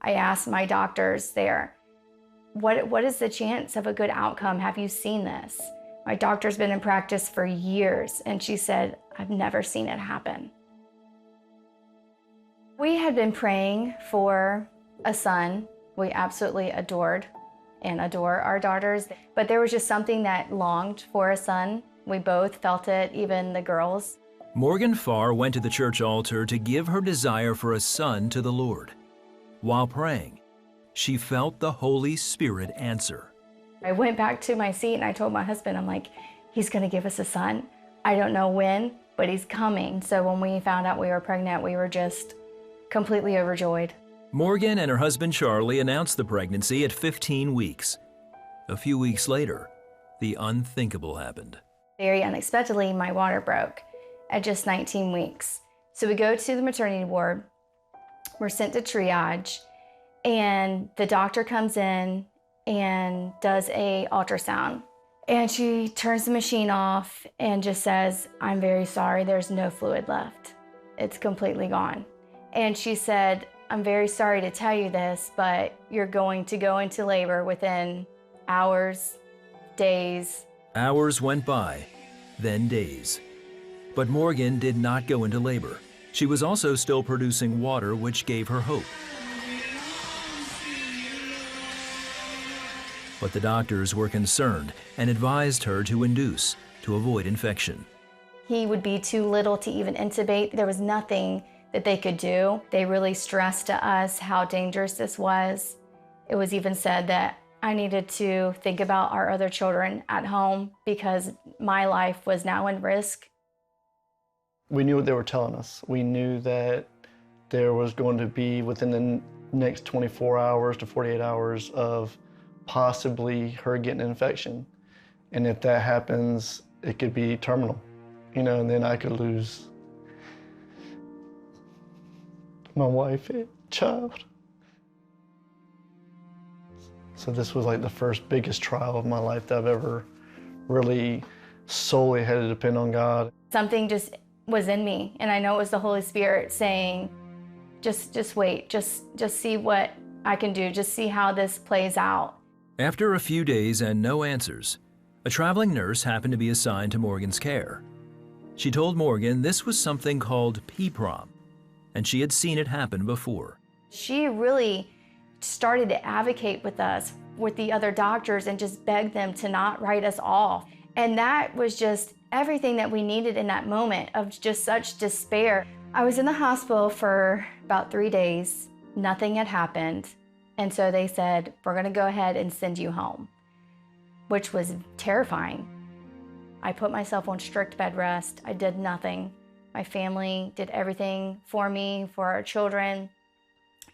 I asked my doctors there, what is the chance of a good outcome? Have you seen this? My doctor's been in practice for years, and she said, I've never seen it happen. We had been praying for a son. We absolutely adored and adore our daughters, but there was just something that longed for a son. We both felt it, even the girls. Morgan Farr went to the church altar to give her desire for a son to the Lord. While praying, she felt the Holy Spirit answer. I went back to my seat and I told my husband, I'm like, he's gonna give us a son. I don't know when, but he's coming. So when we found out we were pregnant, we were just completely overjoyed. Morgan and her husband Charlie announced the pregnancy at 15 weeks. A few weeks later, the unthinkable happened. Very unexpectedly, my water broke at just 19 weeks. So we go to the maternity ward, we're sent to triage, and the doctor comes in and does a ultrasound. And she turns the machine off and just says, I'm very sorry, there's no fluid left. It's completely gone. And she said, I'm very sorry to tell you this, but you're going to go into labor within hours, days. Hours went by, then days. But Morgan did not go into labor. She was also still producing water, which gave her hope. But the doctors were concerned and advised her to induce to avoid infection. He would be too little to even intubate. There was nothing that they could do. They really stressed to us how dangerous this was. It was even said that I needed to think about our other children at home because my life was now in risk. We knew what they were telling us. We knew that there was going to be within the next 24 hours to 48 hours of possibly her getting an infection. And if that happens, it could be terminal, and then I could lose my wife and child. So this was like the first biggest trial of my life that I've ever really solely had to depend on God. Something just was in me, and I know it was the Holy Spirit saying, just wait, just see what I can do, just see how this plays out. After a few days and no answers, a traveling nurse happened to be assigned to Morgan's care. She told Morgan this was something called PPROM, and she had seen it happen before. She really started to advocate with us, with the other doctors, and just beg them to not write us off. And that was just everything that we needed in that moment of just such despair. I was in the hospital for about 3 days. Nothing had happened. And so they said, we're going to go ahead and send you home, which was terrifying. I put myself on strict bed rest. I did nothing. My family did everything for me, for our children.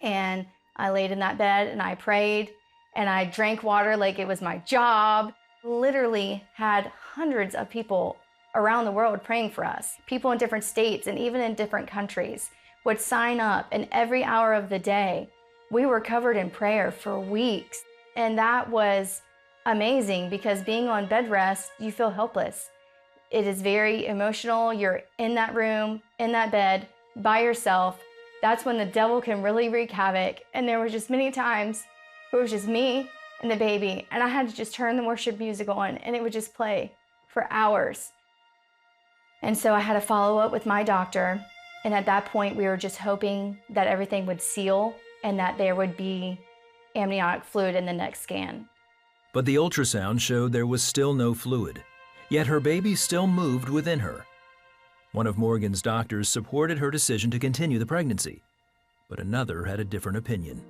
And I laid in that bed and I prayed and I drank water like it was my job. Literally had hundreds of people around the world praying for us. People in different states and even in different countries would sign up, and every hour of the day, we were covered in prayer for weeks. And that was amazing because being on bed rest, you feel helpless. It is very emotional. You're in that room, in that bed, by yourself. That's when the devil can really wreak havoc. And there were just many times where it was just me and the baby, and I had to just turn the worship music on and it would just play for hours. And so I had to follow up with my doctor. And at that point, we were just hoping that everything would seal and that there would be amniotic fluid in the next scan. But the ultrasound showed there was still no fluid, yet her baby still moved within her. One of Morgan's doctors supported her decision to continue the pregnancy, but another had a different opinion.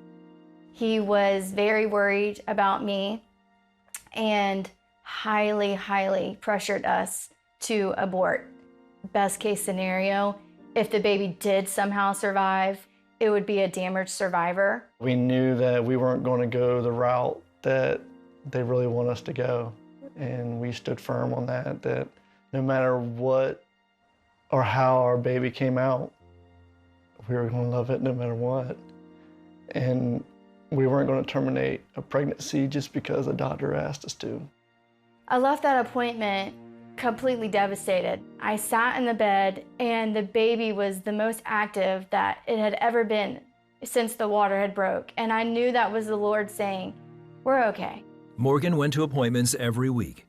He was very worried about me and highly, highly pressured us to abort. Best case scenario, if the baby did somehow survive, it would be a damaged survivor. We knew that we weren't going to go the route that they really want us to go. And we stood firm on that no matter what or how our baby came out, we were going to love it no matter what. And we weren't going to terminate a pregnancy just because a doctor asked us to. I left that appointment completely devastated. I sat in the bed and the baby was the most active that it had ever been since the water had broke. And I knew that was the Lord saying, we're okay. Morgan went to appointments every week,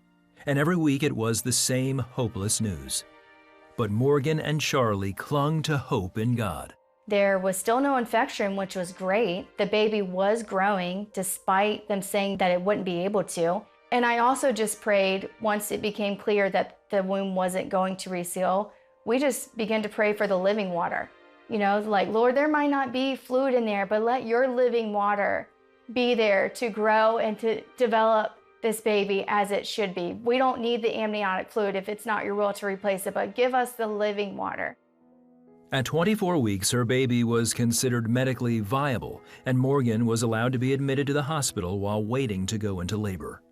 and every week it was the same hopeless news. But Morgan and Charlie clung to hope in God. There was still no infection, which was great. The baby was growing despite them saying that it wouldn't be able to. And I also just prayed once it became clear that the womb wasn't going to reseal, we just began to pray for the living water. You know, like, Lord, there might not be fluid in there, but let your living water be there to grow and to develop this baby as it should be. We don't need the amniotic fluid if it's not your will to replace it, but give us the living water. At 24 weeks, her baby was considered medically viable, and Morgan was allowed to be admitted to the hospital while waiting to go into labor.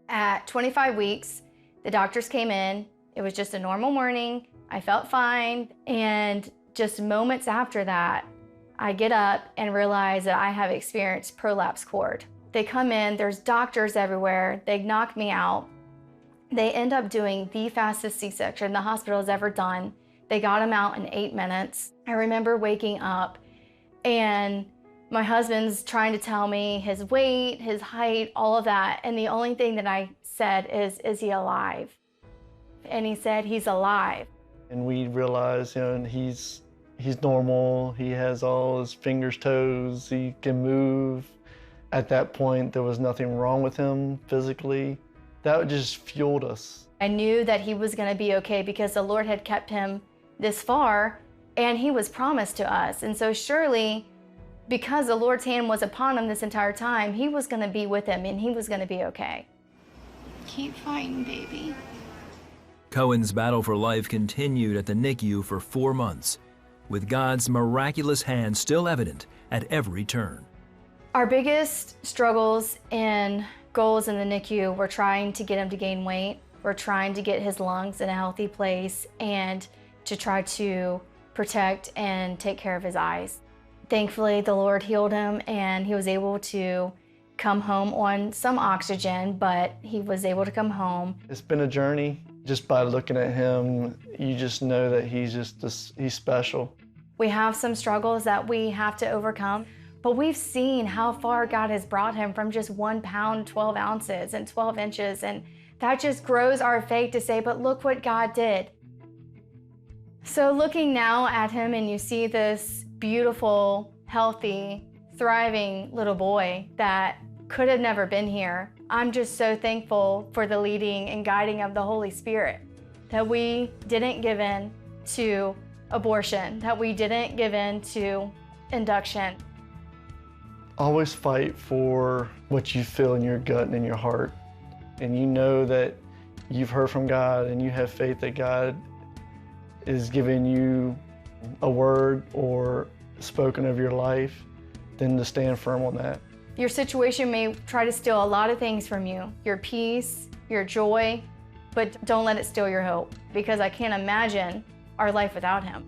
At 25 weeks, the doctors came in. It was just a normal morning. I felt fine. And just moments after that, I get up and realize that I have experienced prolapse cord. They come in, there's doctors everywhere. They knock me out. They end up doing the fastest C-section the hospital has ever done. They got him out in 8 minutes. I remember waking up and my husband's trying to tell me his weight, his height, all of that. And the only thing that I said is he alive? And he said, he's alive. And we realized, you know, he's normal. He has all his fingers, toes. He can move. At that point, there was nothing wrong with him physically. That just fueled us. I knew that he was going to be okay because the Lord had kept him this far and he was promised to us. And so surely, because the Lord's hand was upon him this entire time, he was going to be with him and he was going to be okay. Keep fighting, baby. Cohen's battle for life continued at the NICU for 4 months, with God's miraculous hand still evident at every turn. Our biggest struggles and goals in the NICU were trying to get him to gain weight. We're trying to get his lungs in a healthy place and to try to protect and take care of his eyes. Thankfully, the Lord healed him and he was able to come home on some oxygen, but he was able to come home. It's been a journey. Just by looking at him, you just know that he's special. We have some struggles that we have to overcome, but we've seen how far God has brought him from just 1 pound, 12 ounces and 12 inches. And that just grows our faith to say, but look what God did. So looking now at him and you see this beautiful, healthy, thriving little boy that could have never been here, I'm just so thankful for the leading and guiding of the Holy Spirit, that we didn't give in to abortion, that we didn't give in to induction. Always fight for what you feel in your gut and in your heart. And you know that you've heard from God and you have faith that God is giving you a word or spoken of your life, then to stand firm on that. Your situation may try to steal a lot of things from you, your peace, your joy, but don't let it steal your hope, because I can't imagine our life without him.